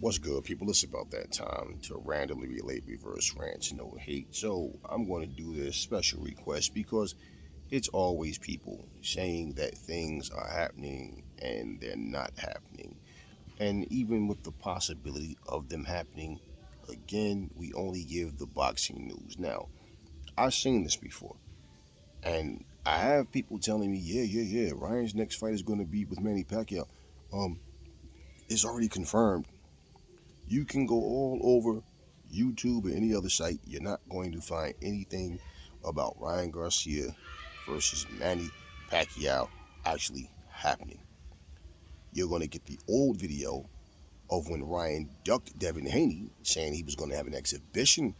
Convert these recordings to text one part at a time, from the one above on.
What's good, people? It's about that time to randomly relate reverse rants, no hate. So I'm going to do this special request because it's always people saying that things are happening and they're not happening. And even with the possibility of them happening, again, we only give the boxing news. Now, I've seen this before, and I have people telling me, yeah, Ryan's next fight is going to be with Manny Pacquiao. Um, it's already confirmed. You can go all over YouTube or any other site. You're not going to find anything about Ryan Garcia versus Manny Pacquiao actually happening. You're going to get the old video of when Ryan ducked Devin Haney, saying he was going to have an exhibition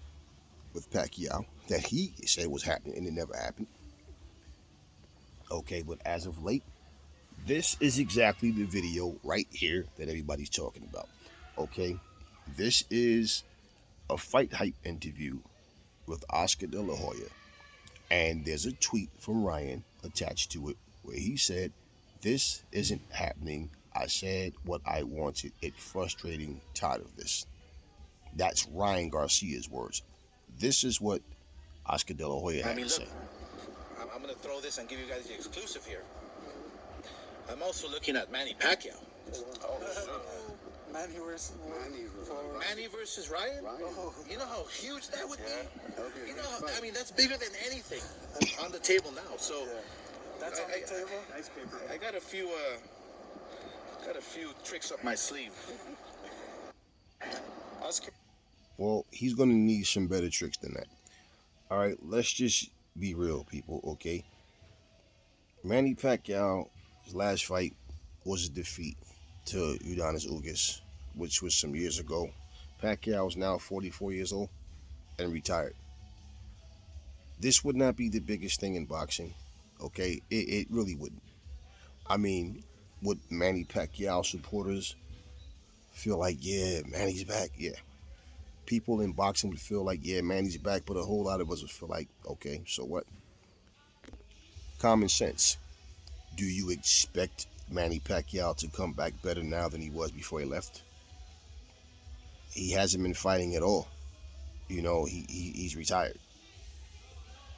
with Pacquiao that he said was happening and it never happened. Okay, but as of late, this is exactly the video right here that everybody's talking about. Okay, this is a fight hype interview with Oscar De La Hoya, and there's a tweet from Ryan attached to it where he said, "This isn't happening. I said what I wanted. It's frustrating. Tired of this." That's Ryan Garcia's words. This is what Oscar De La Hoya had to say. I'm going to throw this and give you guys the exclusive here. I'm also looking at Manny Pacquiao. Manny versus Ryan? Oh. You know how huge that would be? You know, I mean, that's bigger than anything on the table now. So that's on the table. Nice paper. I got a few tricks up my sleeve. Oscar. Well, he's gonna need some better tricks than that. All right, let's just be real, people. Okay, Manny Pacquiao's last fight was a defeat to Udonis Ugas, which was some years ago. Pacquiao is now 44 years old and retired. This would not be the biggest thing in boxing, okay? It really wouldn't. I mean, would Manny Pacquiao supporters feel like, yeah, Manny's back? Yeah. People in boxing would feel like, yeah, Manny's back, but a whole lot of us would feel like, okay, so what? Common sense. Do you expect Manny Pacquiao to come back better now than he was before he left? He hasn't been fighting at all. You know, he's retired.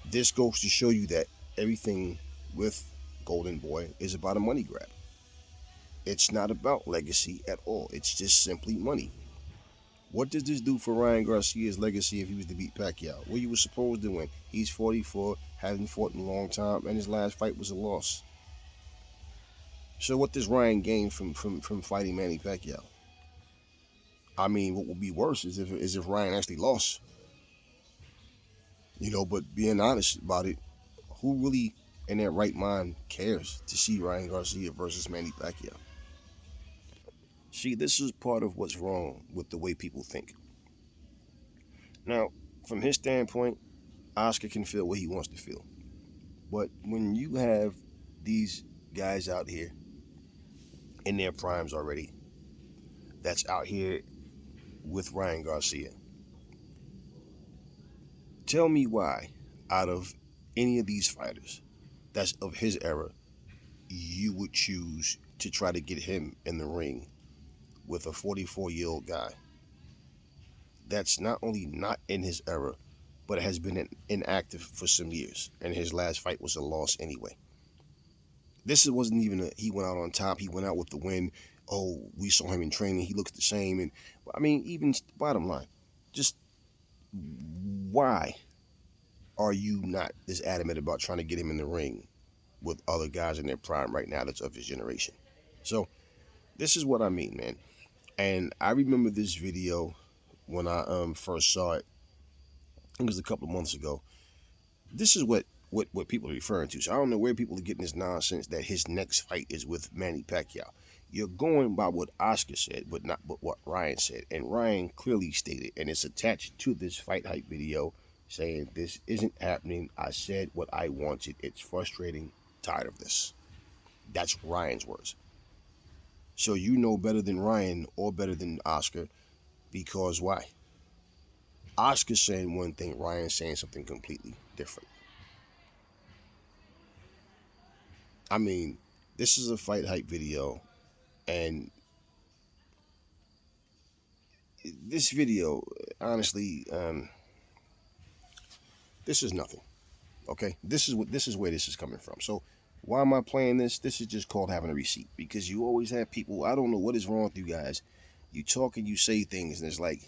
This goes to show you that everything with Golden Boy is about a money grab. It's not about legacy at all. It's just simply money. What does this do for Ryan Garcia's legacy if he was to beat Pacquiao? Well, he was supposed to win. He's 44, hasn't fought in a long time, and his last fight was a loss. So what does Ryan gain from fighting Manny Pacquiao? I mean, what would be worse is if Ryan actually lost. You know, but being honest about it, who really in their right mind cares to see Ryan Garcia versus Manny Pacquiao? See, this is part of what's wrong with the way people think. Now, from his standpoint, Oscar can feel what he wants to feel. But when you have these guys out here in their primes already, that's out here with Ryan Garcia, tell me why, out of any of these fighters that's of his era, you would choose to try to get him in the ring with a 44-year-old guy that's not only not in his era, but has been inactive for some years, and his last fight was a loss anyway. This wasn't even he went out on top. He went out with the win. Oh, we saw him in training. He looks the same. And I mean, even bottom line, just why are you not this adamant about trying to get him in the ring with other guys in their prime right now that's of his generation? So this is what I mean, man. And I remember this video when I first saw it. It was a couple of months ago. This is what people are referring to. So I don't know where people are getting this nonsense that his next fight is with Manny Pacquiao. You're going by what Oscar said, but not but what Ryan said. And Ryan clearly stated, and it's attached to this fight hype video, saying this isn't happening. I said what I wanted. It's frustrating. Tired of this. That's Ryan's words. So you know better than Ryan or better than Oscar, because why? Oscar's saying one thing, Ryan's saying something completely different. I mean, this is a fight hype video, and this video, honestly, this is nothing. Okay, this is where this is coming from. So why am I playing this? This is just called having a receipt, because you always have people. I don't know what is wrong with you guys. You talk and you say things, and it's like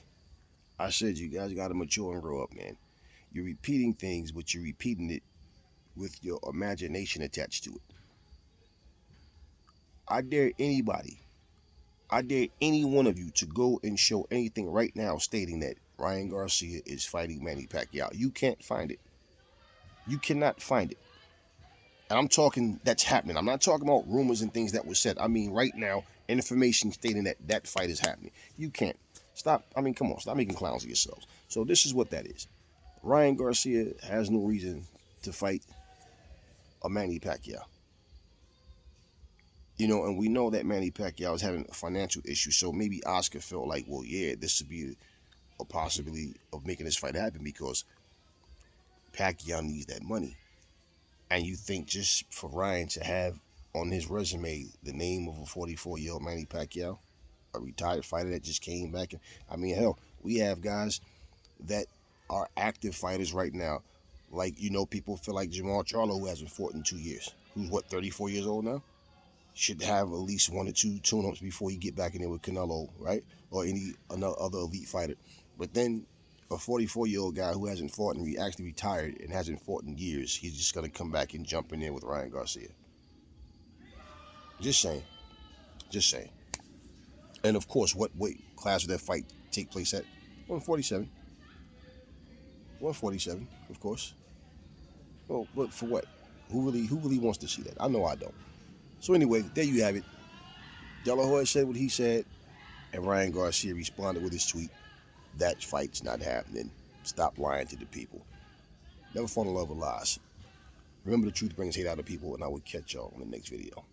I said, you guys got to mature and grow up, man. You're repeating things, but you're repeating it with your imagination attached to it. I dare anybody, I dare any one of you to go and show anything right now stating that Ryan Garcia is fighting Manny Pacquiao. You can't find it. You cannot find it. And I'm talking that's happening. I'm not talking about rumors and things that were said. I mean, right now, information stating that that fight is happening. You can't. Stop. I mean, come on. Stop making clowns of yourselves. So this is what that is. Ryan Garcia has no reason to fight a Manny Pacquiao. You know, and we know that Manny Pacquiao is having a financial issue. So maybe Oscar felt like, well, yeah, this would be a possibility of making this fight happen because Pacquiao needs that money. And you think just for Ryan to have on his resume the name of a 44-year-old Manny Pacquiao, a retired fighter that just came back. I mean, hell, we have guys that are active fighters right now. Like, you know, people feel like Jamal Charlo, who hasn't fought in 2 years, who's what, 34 years old now? Should have at least 1 or 2 tune-ups before you get back in there with Canelo, right? Or any another other elite fighter. But then a 44-year-old guy who hasn't fought and actually retired and hasn't fought in years, he's just going to come back and jump in there with Ryan Garcia. Just saying. Just saying. And of course, what weight class would that fight take place at? 147. 147, of course. Well, but for what? Who really wants to see that? I know I don't. So anyway, there you have it. De La Hoya said what he said, and Ryan Garcia responded with his tweet. That fight's not happening. Stop lying to the people. Never fall in love with lies. Remember, the truth brings hate out of people, and I will catch y'all on the next video.